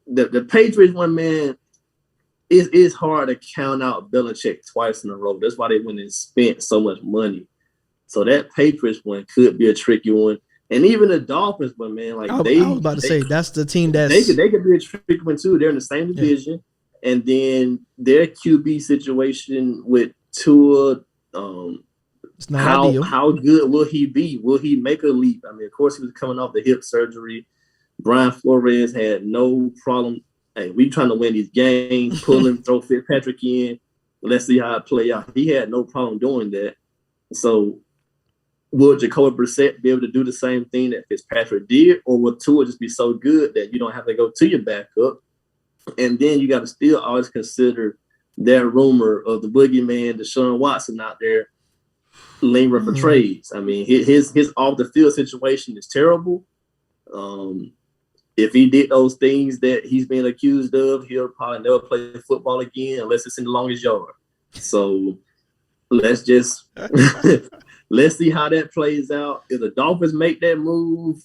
the Patriots one, man, it's hard to count out Belichick twice in a row. That's why they went and spent so much money. So that Patriots one could be a tricky one. And even the Dolphins, but man, like I was about to say, that's the team that they could be a tricky one too. They're in the same division, and then their QB situation with Tua, it's not ideal. How good will he be? Will he make a leap? I mean, of course, he was coming off the hip surgery. Brian Flores had no problem. Hey, we trying to win these games, pull him, throw Fitzpatrick in. Let's see how it play out. He had no problem doing that. So will Jacoby Brissett be able to do the same thing that Fitzpatrick did, or will Tua just be so good that you don't have to go to your backup? And then you got to still always consider that rumor of the boogeyman, Deshaun Watson out there lingering for trades. I mean, his off the field situation is terrible. If he did those things that he's being accused of, he'll probably never play football again unless it's in the longest yard. So let's just let's see how that plays out. If the Dolphins make that move,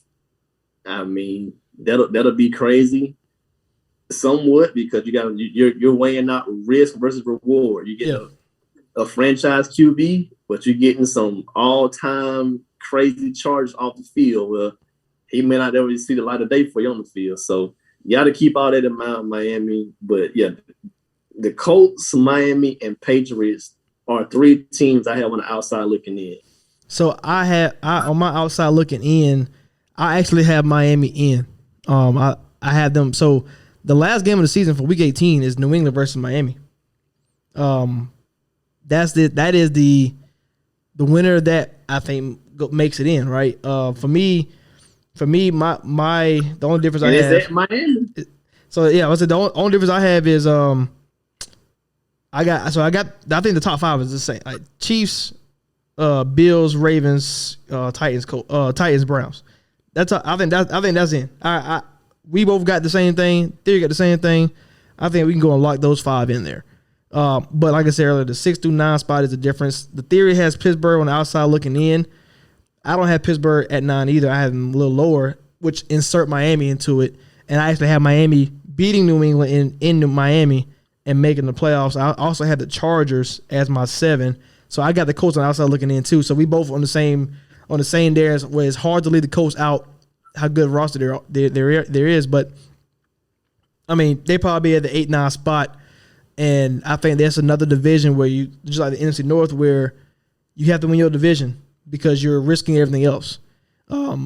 I mean, that'll be crazy somewhat, because you're weighing out risk versus reward. You get a franchise QB, but you're getting some all-time crazy charges off the field. Well, he may not ever see the light of day for you on the field. So you got to keep all that in mind, Miami. But yeah, the Colts, Miami, and Patriots are 3 teams I have on the outside looking in. So I on my outside looking in, I actually have Miami in. I have them. So the last game of the season for Week 18 is New England versus Miami. That is the winner that I think makes it in, right? For me, my the only difference I have. Is that Miami? So yeah, I said the only difference I have is I think the top 5 is the same. Chiefs, Bills, Ravens, Titans, Browns. I think that's in. We both got the same thing. Theory got the same thing. I think we can go and lock those 5 in there. But like I said earlier, the 6 through 9 spot is the difference. The theory has Pittsburgh on the outside looking in. I don't have Pittsburgh at 9 either. I have them a little lower, which insert Miami into it. And I actually have Miami beating New England in Miami and making the playoffs. I also have the Chargers as my 7. So I got the Colts on the outside looking in too. So we both on the same there, where it's hard to leave the Colts out, how good roster there is. But I mean, they probably be at the 8-9 spot. And I think that's another division where you, just like the NFC North, where you have to win your division because you're risking everything else.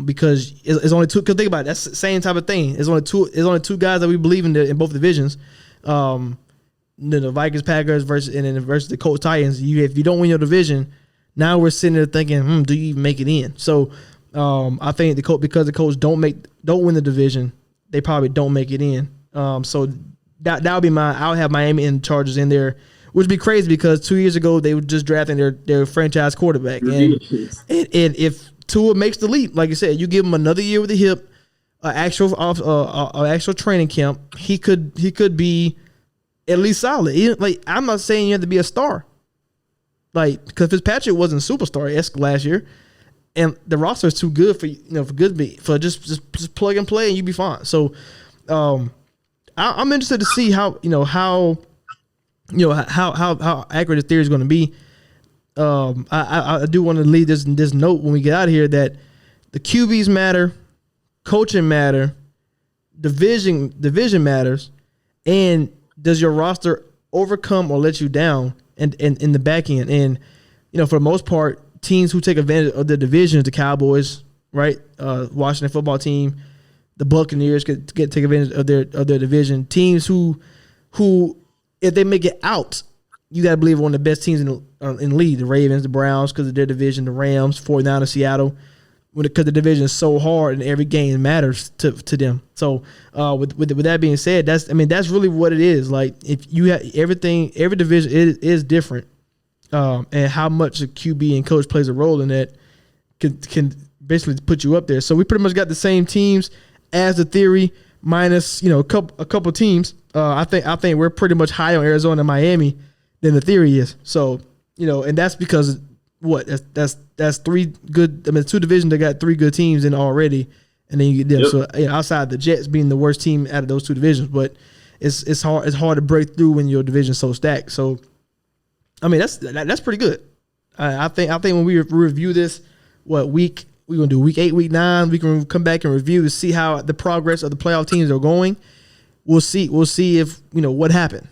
Because it's only 2. Because think about it, that's the same type of thing. It's only 2 guys that we believe in both divisions. The Vikings, Packers versus the Colts, Titans. If you don't win your division, now we're sitting there thinking, do you even make it in? So I think because the Colts don't win the division, they probably don't make it in. So that would be I'll have Miami and Chargers in there, which would be crazy because 2 years ago they were just drafting their franchise quarterback, and if Tua makes the leap, like you said, you give him another year with the hip, actual training camp, he could be at least solid. Like, I'm not saying you have to be a star. Like, because Fitzpatrick wasn't a superstar last year, and the roster is too good for for just plug and play and you be fine. So, I'm interested to see how accurate the theory is going to be. I do want to leave this note when we get out of here that the QBs matter, coaching matter, division matters, and does your roster overcome or let you down in the back end? And for the most part, teams who take advantage of the division, the Cowboys, right? Washington football team, the Buccaneers take advantage of their division. Teams who if they make it out, you got to believe one of the best teams in the league. The Ravens, the Browns, because of their division, the Rams, 49ers, Seattle, because the division is so hard and every game matters to them. So with that being said, that's really what it is. Like, if you have everything, every division is different, and how much a QB and coach plays a role in that can basically put you up there. So we pretty much got the same teams as the theory, minus a couple teams. I think we're pretty much higher on Arizona and Miami than the theory is. So and that's because that's three good. Two divisions that got three good teams in already, and then you get them. Yep. So outside the Jets being the worst team out of those two divisions, but it's hard to break through when your division's so stacked. So that's pretty good. I think when we review this, week we're gonna do week 8, week 9, we can come back and review to see how the progress of the playoff teams are going. We'll see if what happened.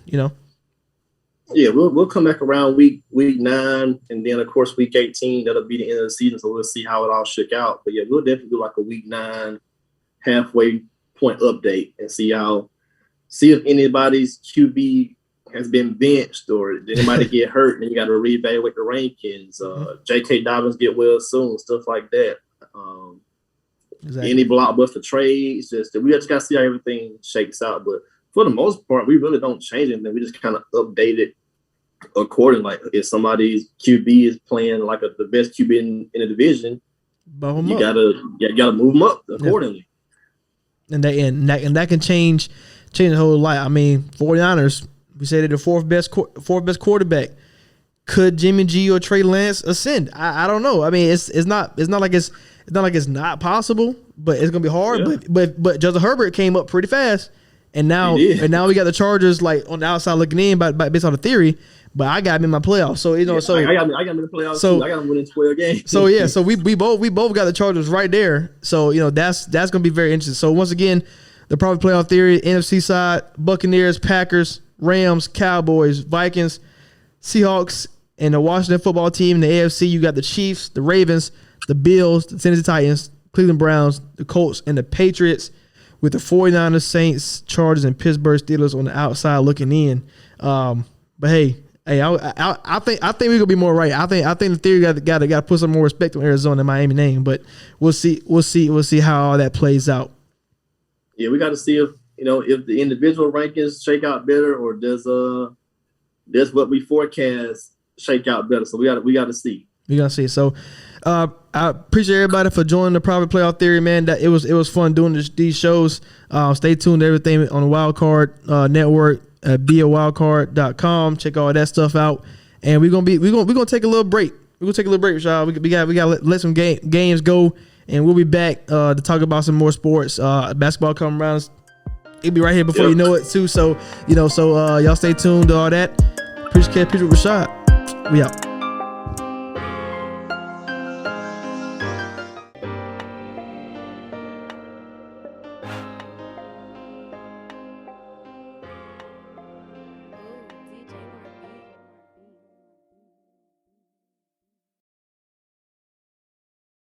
Yeah, we'll come back around week 9, and then of course week 18 that'll be the end of the season. So we'll see how it all shook out. But yeah, we'll definitely do like a week 9 halfway point update and see if anybody's QB has been benched or did anybody get hurt, and you got to reevaluate the rankings. J.K. Dobbins get well soon, stuff like that. Exactly. Any blockbuster trades, we just got to see how everything shakes out. But for the most part, we really don't change anything. We just kind of update it accordingly. Like, if somebody's QB is playing like the best QB in the division, you gotta move them up accordingly. Yeah. And that can change the whole lot. 49ers, we say they're the fourth best quarterback. Could Jimmy G or Trey Lance ascend? I don't know. It's not like it's not possible, but it's gonna be hard. Yeah. But Justin Herbert came up pretty fast, and now we got the Chargers like on the outside looking in, based on the theory. But I got him in my playoffs, so I got him in the playoffs. So too. I got him winning 12 games. So we both got the Chargers right there. So that's gonna be very interesting. So once again, the probably playoff theory: NFC side, Buccaneers, Packers, Rams, Cowboys, Vikings, Seahawks, and the Washington football team. In the AFC, you got the Chiefs, the Ravens, the Bills, the Tennessee Titans, Cleveland Browns, the Colts, and the Patriots, with the 49ers, Saints, Chargers, and Pittsburgh Steelers on the outside looking in. But hey, I think we're gonna be more right. I think the theory got to put some more respect on Arizona and Miami name. But we'll see how all that plays out. Yeah, we got to see if the individual rankings shake out better, or does what we forecast shake out better. So we got to see. We got to see. So I appreciate everybody for joining the Private Playoff Theory, man. That it was fun doing these shows. Stay tuned to everything on the Wildcard Network at beawildcard.com. Check all that stuff out. And we're gonna take a little break. We're gonna take a little break, Rashad. We got to let some games go, and we'll be back to talk about some more sports. Basketball coming around. It'll be right here before you know it too. So y'all stay tuned to all that. Appreciate Rashad. We out.